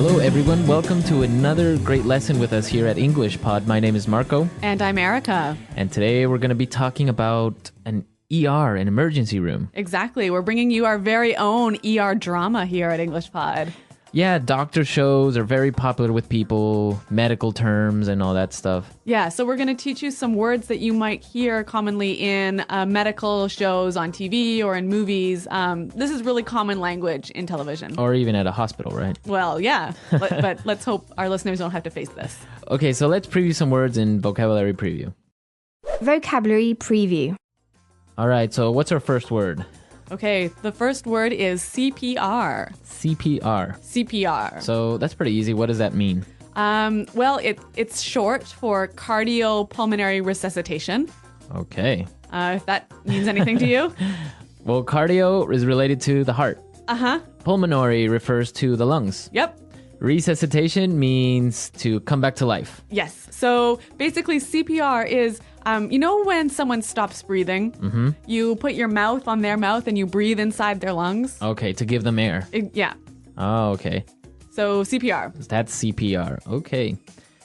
Hello, everyone. Welcome to another great lesson with us here at English Pod. My name is Marco. And I'm Erica. And today we're going to be talking about an ER, an emergency room. Exactly. We're bringing you our very own ER drama here at English Pod. Yeah, doctor shows are very popular with people, medical terms and all that stuff. Yeah, so we're going to teach you some words that you might hear commonly in medical shows on TV or in movies. This is really common language in television. Or even at a hospital, right? Well, yeah, but let's hope our listeners don't have to face this. Okay, so let's preview some words in vocabulary preview. Vocabulary preview. All right, so what's our first word? Okay, the first word is CPR. CPR. CPR. So that's pretty easy. What does that mean? Well, it's short for cardiopulmonary resuscitation. Okay. If that means anything to you. Well, cardio is related to the heart. Uh-huh. Pulmonary refers to the lungs. Yep. Resuscitation means to come back to life. Yes. So basically CPR is, you know when someone stops breathing, you put your mouth on their mouth and you breathe inside their lungs? Okay, to give them air. Yeah. Oh, okay. So CPR. That's CPR. Okay.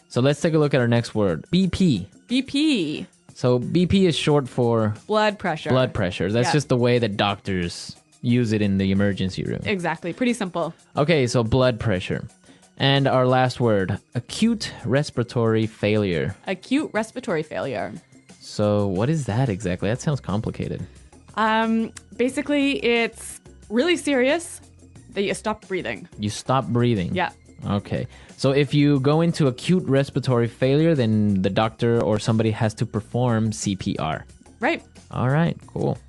So let's take a look at our next word. BP. BP. So BP is short for Blood pressure. blood pressure. That's Yeah. just the way that doctors use it in the emergency room. Exactly. Pretty simple. Okay, so blood pressure. And our last word, acute respiratory failure. Acute respiratory failure. So what is that exactly? That sounds complicated. Basically, it's really serious that you stop breathing. You stop breathing. Yeah. Okay. So if you go into acute respiratory failure, then the doctor or somebody has to perform CPR. Right. All right, cool.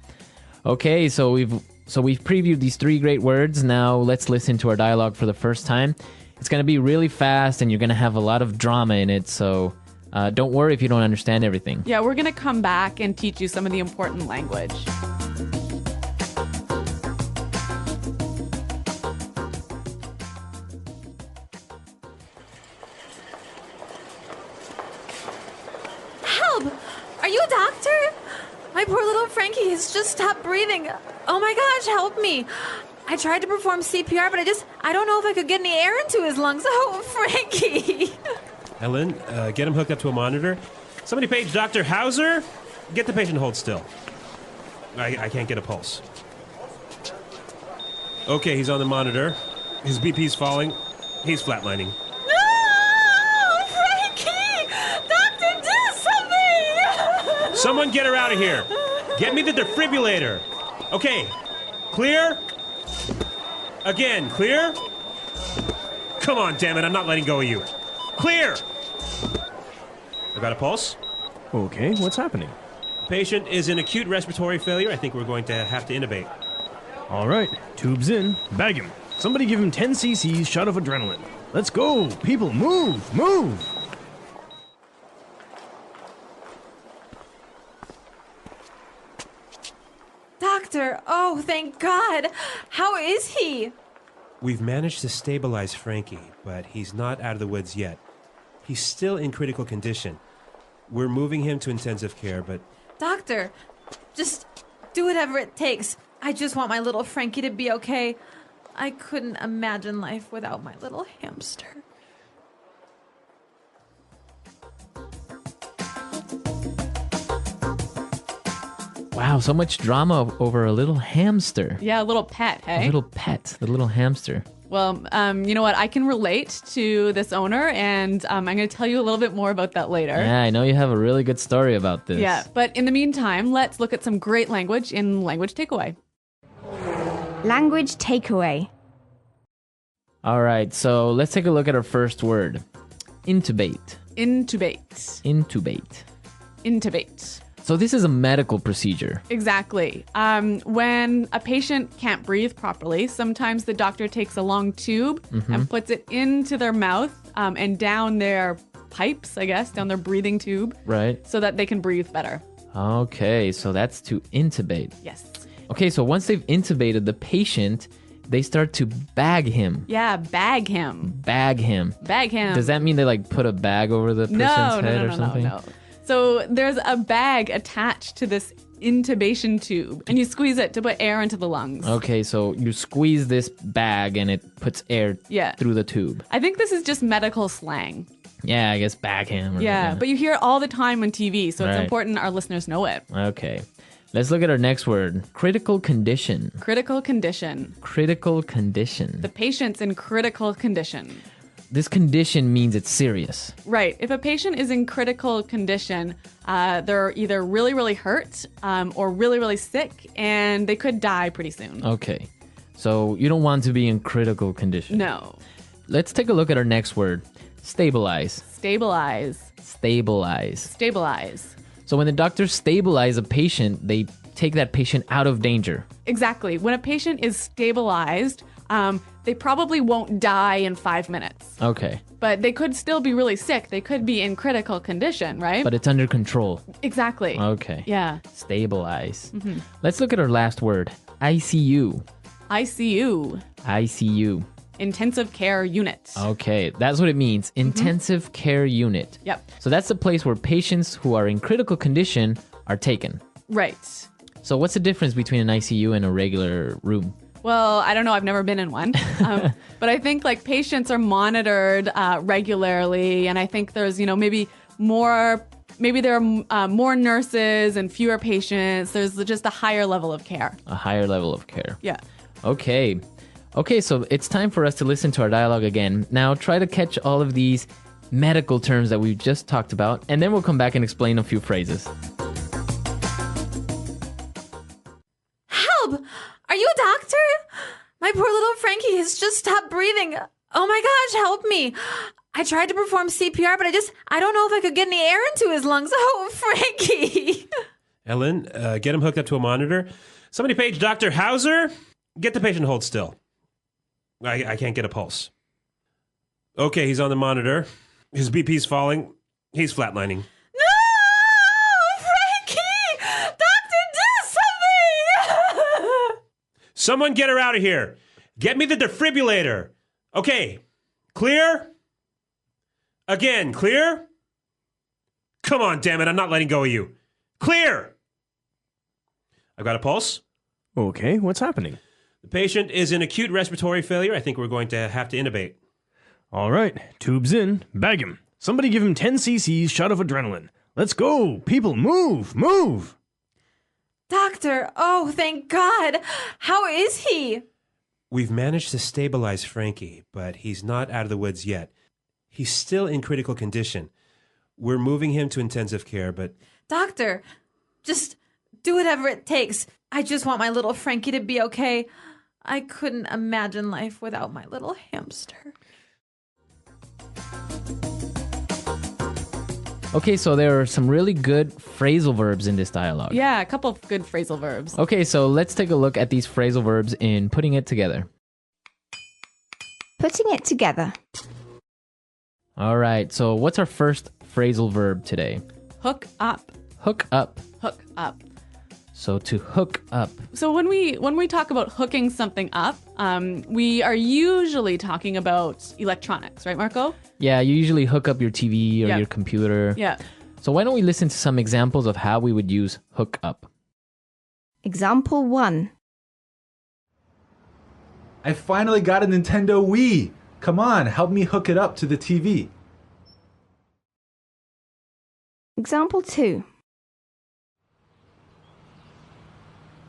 Okay, so we've previewed these three great words. Now let's listen to our dialogue for the first time. It's going to be really fast and you're going to have a lot of drama in it, so don't worry if you don't understand everything. Yeah, we're going to come back and teach you some of the important language. Help! Are you a doctor? My poor little Frankie has just stopped breathing. Oh my gosh, help me. I tried to perform CPR, but I don't know if I could get any air into his lungs. Oh, Frankie. Ellen, get him hooked up to a monitor. Somebody page Dr. Hauser. Get the patient to hold still. I can't get a pulse. Okay, he's on the monitor. His BP's falling. He's flatlining. No! Frankie! Doctor, do something! Someone get her out of here. Get me the defibrillator. Okay, clear? Again, clear? Come on, damn it, I'm not letting go of you. Clear! I got a pulse. Okay, what's happening? Patient is in acute respiratory failure. I think we're going to have to intubate. All right, tubes in. Bag him. Somebody give him 10 cc's shot of adrenaline. Let's go. People, move, move. Doctor, oh, thank God. How is he? We've managed to stabilize Frankie, but he's not out of the woods yet. He's still in critical condition. We're moving him to intensive care, but... Doctor, just do whatever it takes. I just want my little Frankie to be okay. I couldn't imagine life without my little hamster. Wow, so much drama over a little hamster. Yeah, a little pet, A hey? little pet, the little hamster. Well, you know what? I can relate to this owner, and I'm going to tell you a little bit more about that later. Yeah, I know you have a really good story about this. Yeah, but in the meantime, let's look at some great language in Language Takeaway. Language takeaway. All right, so let's take a look at our first word. Intubate. Intubate. Intubate. Intubate. So this is a medical procedure. Exactly. When a patient can't breathe properly, sometimes the doctor takes a long tube and puts it into their mouth and down their pipes, I guess, down their breathing tube. Right. So that they can breathe better. Okay, so that's to intubate. Yes. Okay, so once they've intubated the patient, they start to bag him. Yeah, bag him. Bag him. Bag him. Does that mean they like put a bag over the person's head or something? No. So there's a bag attached to this intubation tube, and you squeeze it to put air into the lungs. Okay, so you squeeze this bag and it puts air through the tube. I think this is just medical slang. Yeah, I guess bag him. But you hear it all the time on TV, so it's important our listeners know it. Okay. Let's look at our next word. Critical condition. Critical condition. Critical condition. The patient's in critical condition. This condition means it's serious. Right. If a patient is in critical condition, they're either really, really hurt or really, really sick, and they could die pretty soon. Okay. So you don't want to be in critical condition. No. Let's take a look at our next word. Stabilize. Stabilize. Stabilize. Stabilize. So when the doctors stabilize a patient, they take that patient out of danger. Exactly. When a patient is stabilized, they probably won't die in 5 minutes. Okay. But they could still be really sick. They could be in critical condition, right? But it's under control. Exactly. Okay. Yeah. Stabilize. Let's look at our last word. ICU. ICU. ICU. Intensive care unit. Okay, that's what it means. Intensive care unit. Yep. So that's the place where patients who are in critical condition are taken. Right. So what's the difference between an ICU and a regular room? Well, I don't know. I've never been in one. But I think like patients are monitored regularly. And I think there's, maybe there are more nurses and fewer patients. There's just a higher level of care. A higher level of care. Yeah. Okay. Okay, so it's time for us to listen to our dialogue again. Now try to catch all of these medical terms that we've just talked about, and then we'll come back and explain a few phrases. Help! Are you a doctor? My poor little Frankie has just stopped breathing. Oh my gosh, help me. I tried to perform CPR, but I don't know if I could get any air into his lungs. Oh, Frankie. Ellen, get him hooked up to a monitor. Somebody page Dr. Hauser. Get the patient to hold still. I can't get a pulse. Okay, he's on the monitor. His BP's falling. He's flatlining. No! Frankie! Doctor, do something! Someone get her out of here. Get me the defibrillator. Okay, clear? Again, clear? Come on, damn it, I'm not letting go of you. Clear! I've got a pulse. Okay, what's happening? The patient is in acute respiratory failure. I think we're going to have to intubate. All right, tubes in. Bag him. Somebody give him 10 cc's shot of adrenaline. Let's go. People, move, move. Doctor, oh, thank God. How is he? We've managed to stabilize Frankie, but he's not out of the woods yet. He's still in critical condition. We're moving him to intensive care, but... Doctor, just do whatever it takes. I just want my little Frankie to be okay. I couldn't imagine life without my little hamster. Okay, so there are some really good phrasal verbs in this dialogue. Yeah, a couple of good phrasal verbs. Okay, so let's take a look at these phrasal verbs in putting it together. Putting it together. All right, so what's our first phrasal verb today? Hook up. Hook up. Hook up. So to hook up. So when we talk about hooking something up, we are usually talking about electronics, right, Marco? Yeah, you usually hook up your TV or your computer. Yeah. So why don't we listen to some examples of how we would use hook up? Example 1. I finally got a Nintendo Wii. Come on, help me hook it up to the TV. Example 2.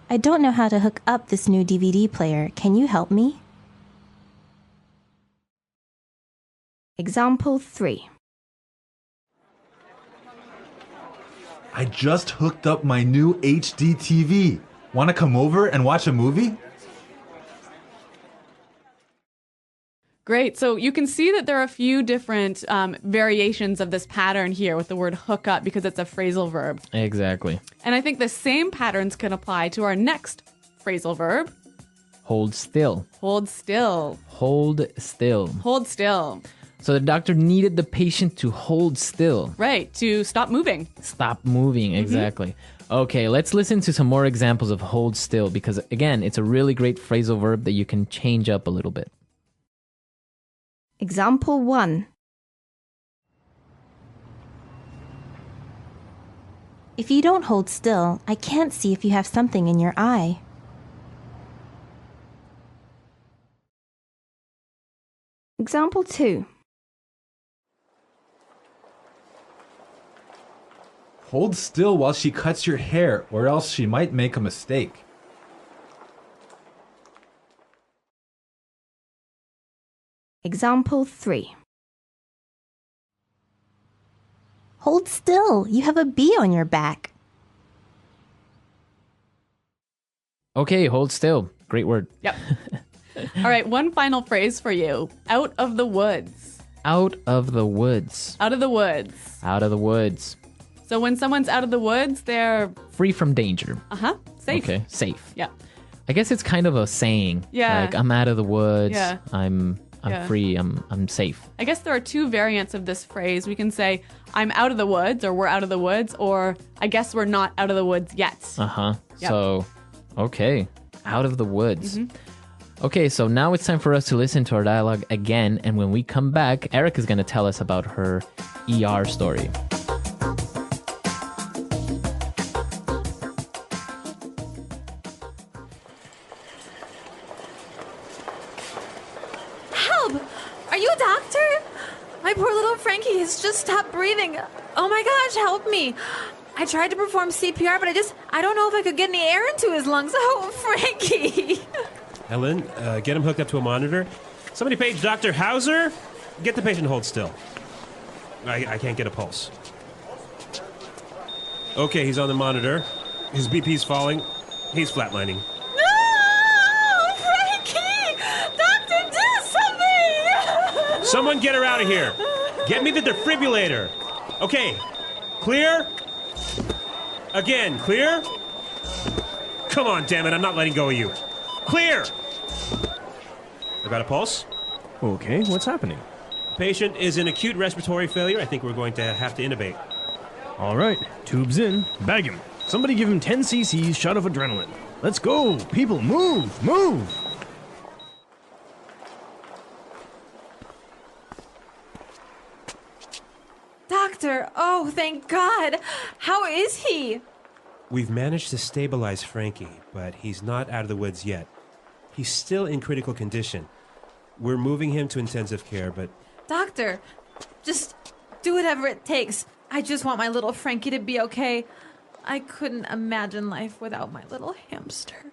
I don't know how to hook up this new DVD player. Can you help me? Example 3. I just hooked up my new HD TV. Want to come over and watch a movie? Great. So you can see that there are a few different variations of this pattern here with the word hook up because it's a phrasal verb. Exactly. And I think the same patterns can apply to our next phrasal verb. Hold still. Hold still. Hold still. Hold still. So the doctor needed the patient to hold still. Right. To stop moving. Stop moving, exactly. Okay, let's listen to some more examples of hold still because, again, it's a really great phrasal verb that you can change up a little bit. Example 1. If you don't hold still, I can't see if you have something in your eye. Example 2. Hold still while she cuts your hair, or else she might make a mistake. Example 3. Hold still, you have a bee on your back. Okay, hold still. Great word. Yep. All right, one final phrase for you. Out of the woods. Out of the woods. Out of the woods. Out of the woods. So when someone's out of the woods, they're Free from danger. safe. Okay, safe. Yeah. I guess it's kind of a saying. Yeah. Like, I'm out of the woods. Yeah. I'm Yeah. free. I'm safe. I guess there are two variants of this phrase. We can say, I'm out of the woods, or we're out of the woods, or I guess we're not out of the woods yet. Uh-huh. Yep. So, okay. Out of the woods. Okay, so now it's time for us to listen to our dialogue again. And when we come back, Erica's going to tell us about her ER story. Help! Are you a doctor? My poor little Frankie has just stopped breathing. Oh my gosh, help me. I tried to perform CPR, but I don't know if I could get any air into his lungs. Oh, Frankie. Ellen, get him hooked up to a monitor. Somebody page Dr. Hauser. Get the patient hold still. I can't get a pulse. Okay, he's on the monitor. His BP's falling. He's flatlining. No! Frankie! Doctor, do something! Someone get her out of here. Get me the defibrillator. Okay, clear? Again, clear? Come on, damn it, I'm not letting go of you. Clear! I got a pulse. Okay, what's happening? Patient is in acute respiratory failure. I think we're going to have to intubate. All right, tubes in. Bag him. Somebody give him 10 cc's shot of adrenaline. Let's go. People, move, move. Doctor, oh, thank God. How is he? We've managed to stabilize Frankie, but he's not out of the woods yet. He's still in critical condition. We're moving him to intensive care, but... Doctor, just do whatever it takes. I just want my little Frankie to be okay. I couldn't imagine life without my little hamster.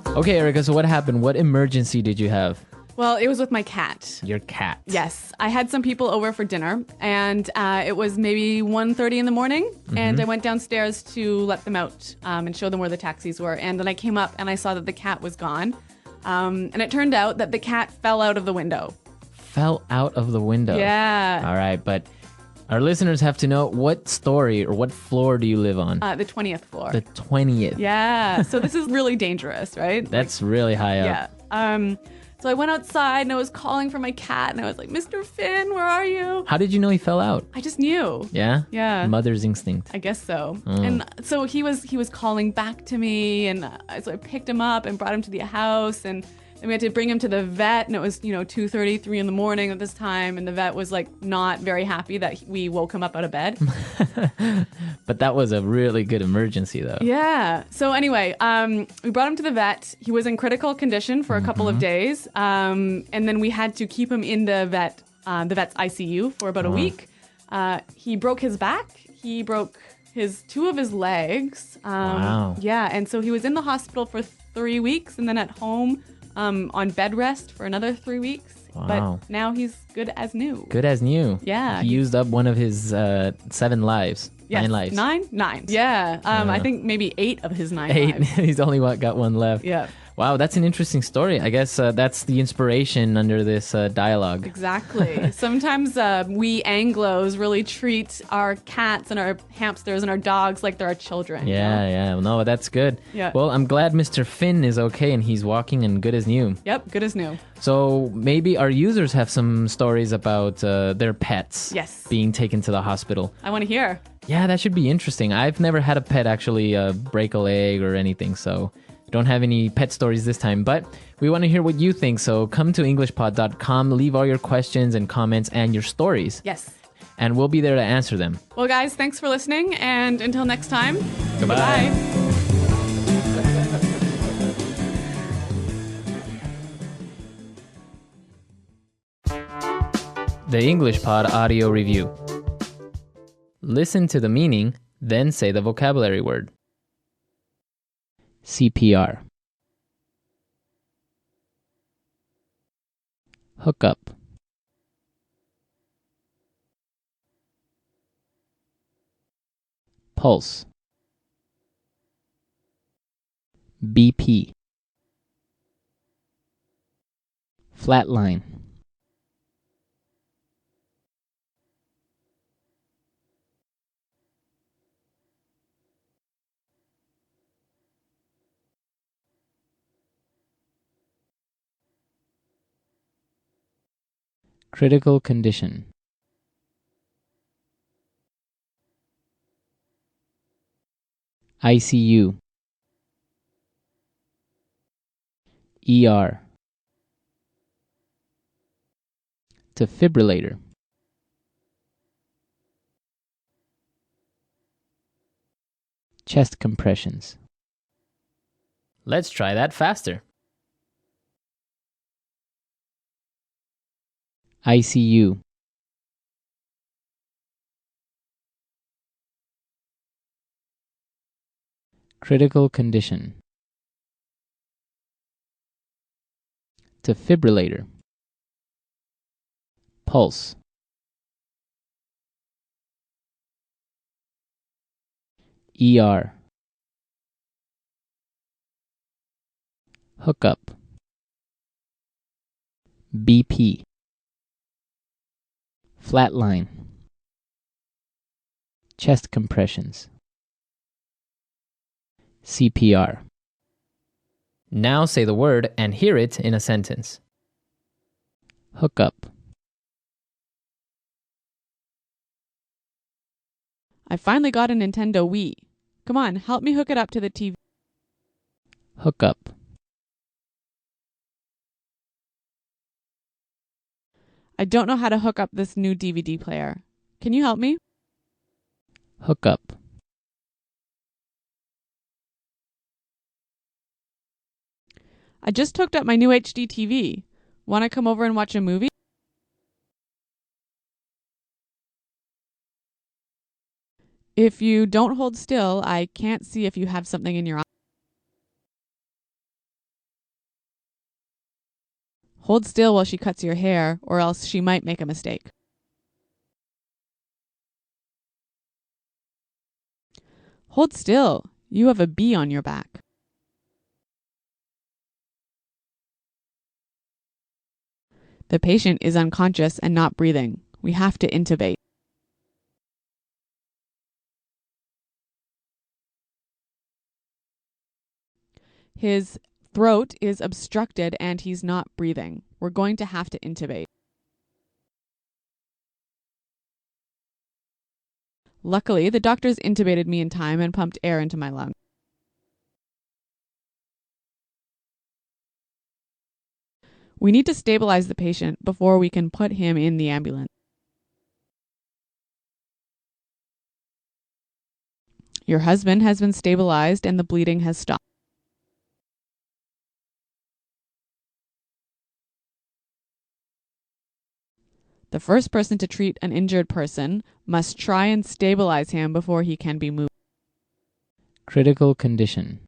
Okay, Erica, so what happened? What emergency did you have? Well, it was with my cat. Your cat. Yes, I had some people over for dinner, and it was maybe 1:30 in the morning, and I went downstairs to let them out and show them where the taxis were. And then I came up and I saw that the cat was gone, and it turned out that the cat fell out of the window. Fell out of the window. Yeah. All right, but our listeners have to know, what story or what floor do you live on? The 20th floor. The 20th. Yeah, so this is really dangerous, right? That's really high up. Yeah. So I went outside and I was calling for my cat, and I was like, Mr. Finn, where are you? How did you know he fell out? I just knew. Yeah? Yeah. Mother's instinct. I guess so. And so he was calling back to me, and so I picked him up and brought him to the house, and then we had to bring him to the vet, and it was 2:30, 3 in the morning at this time, and the vet was like not very happy that we woke him up out of bed. But that was a really good emergency, though. Yeah. So anyway, we brought him to the vet. He was in critical condition for a couple of days, and then we had to keep him in the vet's ICU for about a week. He broke his back. He broke two of his legs. Wow. Yeah, and so he was in the hospital for 3 weeks, and then at home on bed rest for another 3 weeks. Wow. But now he's good as new. Good as new. Yeah. He used up one of his 7 lives. Yes. 9 lives. Nine. Yeah. I think maybe 8 of his 9 8. lives. He's only got 1 left. Yeah. Wow, that's an interesting story. I guess that's the inspiration under this dialogue. Exactly. Sometimes we Anglos really treat our cats and our hamsters and our dogs like they're our children. Yeah. No, that's good. Yeah. Well, I'm glad Mr. Finn is okay and he's walking and good as new. Yep, good as new. So maybe our users have some stories about their pets Yes. being taken to the hospital. I want to hear. Yeah, that should be interesting. I've never had a pet actually break a leg or anything, so Don't have any pet stories this time, but we want to hear what you think. So come to englishpod.com, leave all your questions and comments and your stories. Yes. And we'll be there to answer them. Well, guys, thanks for listening. And until next time, Goodbye. The English Pod Audio Review. Listen to the meaning, then say the vocabulary word. CPR. Hook up. Pulse. BP. Flatline. Critical condition. ICU. ER. Defibrillator. Chest compressions. Let's try that faster. ICU. Critical condition. Defibrillator. Pulse. ER. Hookup. BP. Flatline. Chest compressions. CPR. Now say the word and hear it in a sentence. Hookup. I finally got a Nintendo Wii. Come on, help me hook it up to the TV. Hookup. I don't know how to hook up this new DVD player. Can you help me? Hookup. I just hooked up my new HD TV. Want to come over and watch a movie? If you don't hold still, I can't see if you have something in your eye. Hold still while she cuts your hair, or else she might make a mistake. Hold still. You have a bee on your back. The patient is unconscious and not breathing. We have to intubate. His throat is obstructed and he's not breathing. We're going to have to intubate. Luckily, the doctors intubated me in time and pumped air into my lung. We need to stabilize the patient before we can put him in the ambulance. Your husband has been stabilized and the bleeding has stopped. The first person to treat an injured person must try and stabilize him before he can be moved. Critical condition.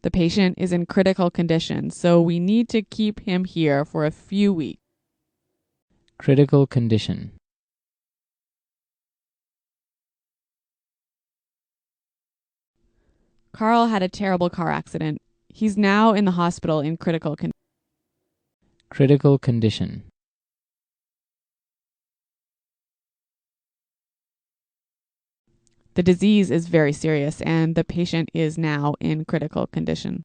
The patient is in critical condition, so we need to keep him here for a few weeks. Critical condition. Carl had a terrible car accident. He's now in the hospital in critical condition. Critical condition. The disease is very serious and the patient is now in critical condition.